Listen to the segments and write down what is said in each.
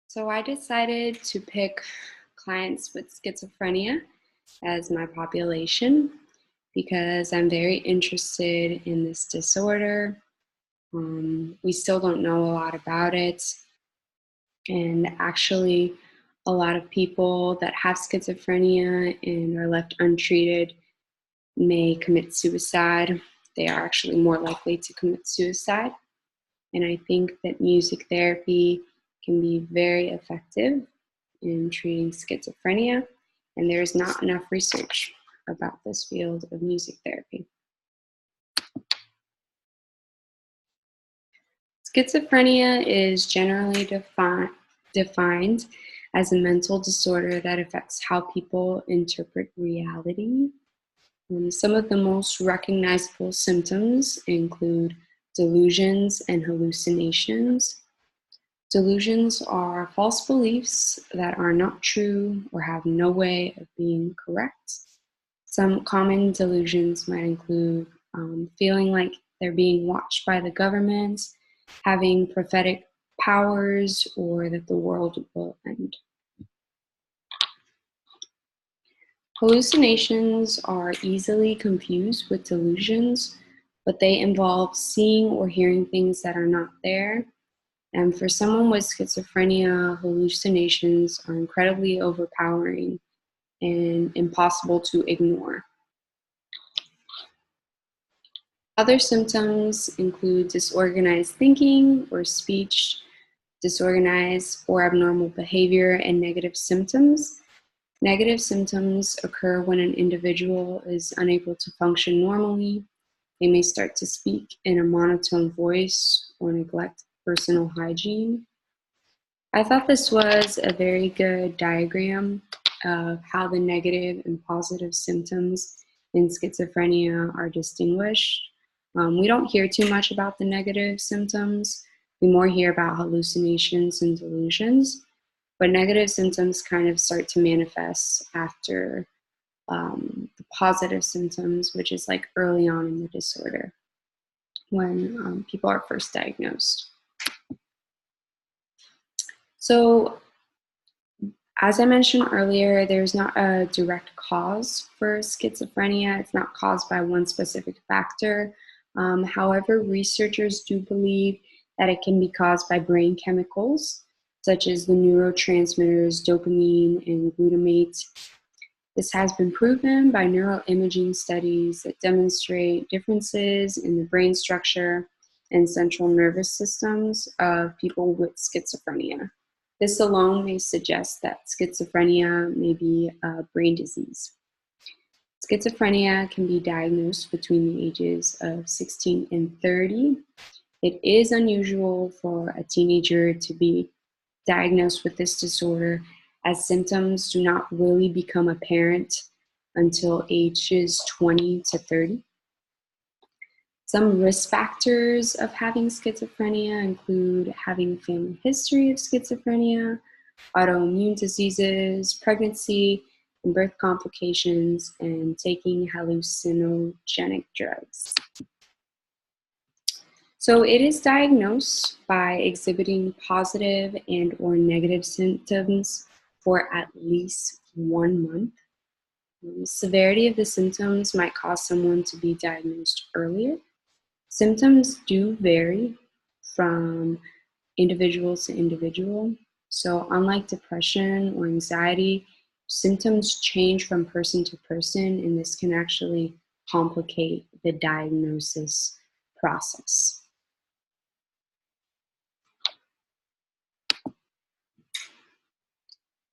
So I decided to pick clients with schizophrenia as my population because I'm very interested in this disorder. We still don't know a lot about it. And actually, a lot of people that have schizophrenia and are left untreated may commit suicide. They are actually more likely to commit suicide. And I think that music therapy can be very effective in treating schizophrenia, and there's not enough research about this field of music therapy. Schizophrenia is generally defined as a mental disorder that affects how people interpret reality. Some of the most recognizable symptoms include delusions and hallucinations. Delusions are false beliefs that are not true or have no way of being correct. Some common delusions might include feeling like they're being watched by the government, having prophetic powers, or that the world will end. Hallucinations are easily confused with delusions, but they involve seeing or hearing things that are not there. And for someone with schizophrenia, hallucinations are incredibly overpowering and impossible to ignore. Other symptoms include disorganized thinking or speech, disorganized or abnormal behavior, and negative symptoms. Negative symptoms occur when an individual is unable to function normally. They may start to speak in a monotone voice or neglect personal hygiene. I thought this was a very good diagram of how the negative and positive symptoms in schizophrenia are distinguished. We don't hear too much about the negative symptoms. We more hear about hallucinations and delusions, but negative symptoms kind of start to manifest after the positive symptoms, which is like early on in the disorder when people are first diagnosed. So, as I mentioned earlier, there's not a direct cause for schizophrenia. It's not caused by one specific factor. However, researchers do believe that it can be caused by brain chemicals, such as the neurotransmitters dopamine and glutamate. This has been proven by neuroimaging studies that demonstrate differences in the brain structure and central nervous systems of people with schizophrenia. This alone may suggest that schizophrenia may be a brain disease. Schizophrenia can be diagnosed between the ages of 16 and 30. It is unusual for a teenager to be diagnosed with this disorder, as symptoms do not really become apparent until ages 20 to 30. Some risk factors of having schizophrenia include having a family history of schizophrenia, autoimmune diseases, pregnancy and birth complications, and taking hallucinogenic drugs. So it is diagnosed by exhibiting positive and or negative symptoms for at least 1 month. The severity of the symptoms might cause someone to be diagnosed earlier. Symptoms do vary from individual to individual. So unlike depression or anxiety, symptoms change from person to person, and this can actually complicate the diagnosis process.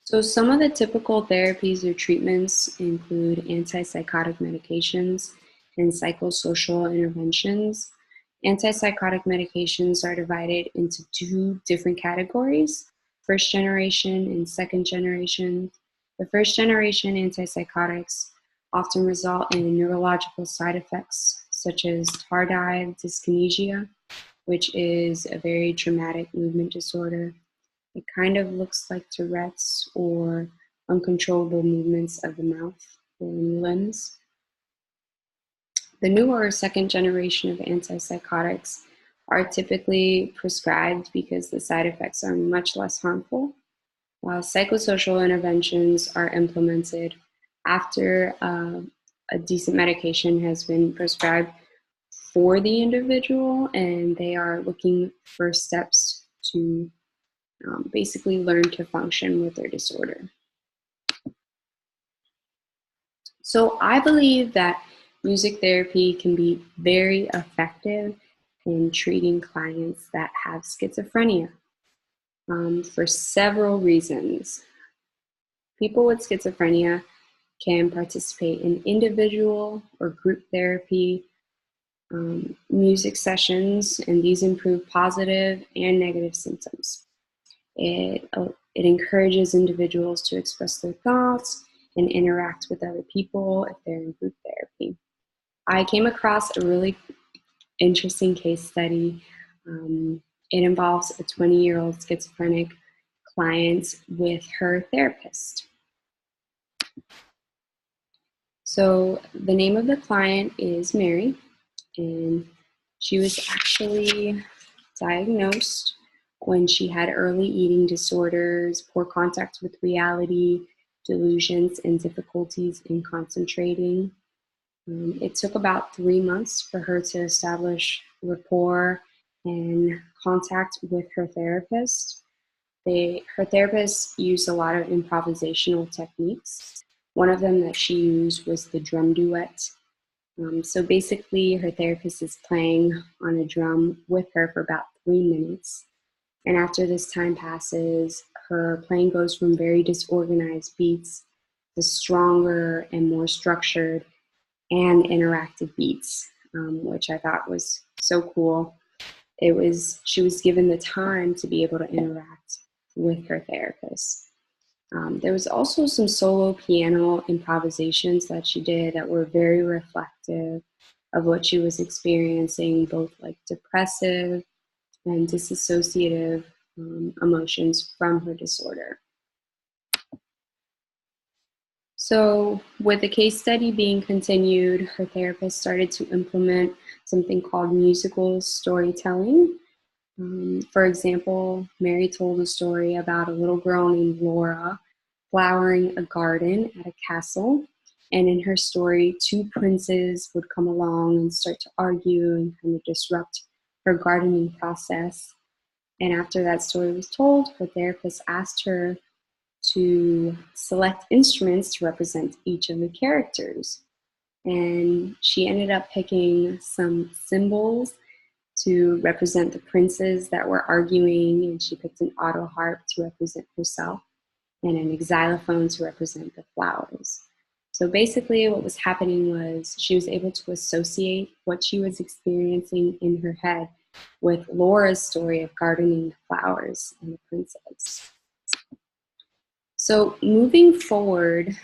So some of the typical therapies or treatments include antipsychotic medications and psychosocial interventions. Antipsychotic medications are divided into two different categories, first generation and second generation. The first generation antipsychotics often result in neurological side effects such as tardive dyskinesia, which is a very traumatic movement disorder. It kind of looks like Tourette's or uncontrollable movements of the mouth or limbs. The newer second generation of antipsychotics are typically prescribed because the side effects are much less harmful. Psychosocial interventions are implemented after a decent medication has been prescribed for the individual, and they are looking for steps to basically learn to function with their disorder. So I believe that music therapy can be very effective in treating clients that have schizophrenia for several reasons. People with schizophrenia can participate in individual or group therapy music sessions, and these improve positive and negative symptoms. It encourages individuals to express their thoughts and interact with other people if they're in group therapy. I came across a really interesting case study. It involves a 20-year-old schizophrenic client with her therapist. So the name of the client is Mary, and she was actually diagnosed when she had early eating disorders, poor contact with reality, delusions, and difficulties in concentrating. It took about 3 months for her to establish rapport and contact with her therapist. Her therapist used a lot of improvisational techniques. One of them that she used was the drum duet. So basically, her therapist is playing on a drum with her for about 3 minutes. And after this time passes, her playing goes from very disorganized beats to stronger and more structured and interactive beats, which I thought was so cool. She was given the time to be able to interact with her therapist. There was also some solo piano improvisations that she did that were very reflective of what she was experiencing, both like depressive and disassociative emotions from her disorder. So with the case study being continued, her therapist started to implement something called musical storytelling. For example, Mary told a story about a little girl named Laura flowering a garden at a castle. And in her story, 2 princes would come along and start to argue and kind of disrupt her gardening process. And after that story was told, her therapist asked her to select instruments to represent each of the characters. And she ended up picking some cymbals to represent the princes that were arguing, and she picked an auto harp to represent herself and an xylophone to represent the flowers. So basically what was happening was she was able to associate what she was experiencing in her head with Laura's story of gardening the flowers and the princes. So moving forward,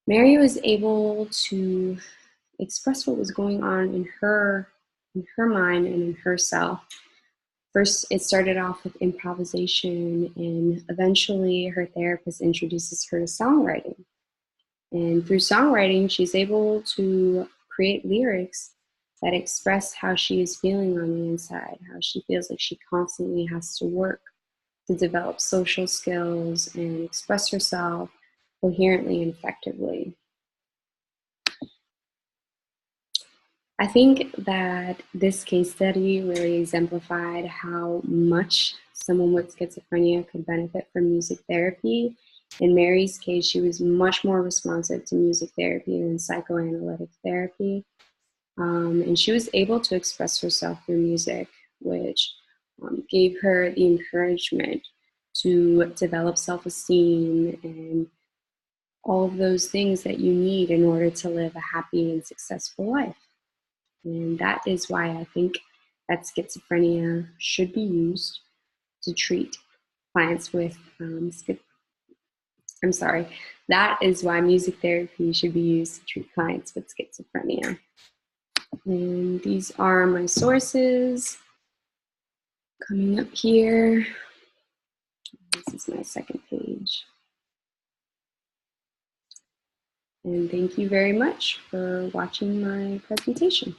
Mary was able to express what was going on in her mind and in herself. First, it started off with improvisation, and eventually her therapist introduces her to songwriting. And through songwriting, she's able to create lyrics that express how she is feeling on the inside, how she feels like she constantly has to work to develop social skills and express herself coherently and effectively. I think that this case study really exemplified how much someone with schizophrenia could benefit from music therapy. In Mary's case, she was much more responsive to music therapy than psychoanalytic therapy. And she was able to express herself through music, which gave her the encouragement to develop self-esteem and all of those things that you need in order to live a happy and successful life. And that is why I think that schizophrenia should be used to treat clients with that is why music therapy should be used to treat clients with schizophrenia. And these are my sources coming up here. This is my second page. And thank you very much for watching my presentation.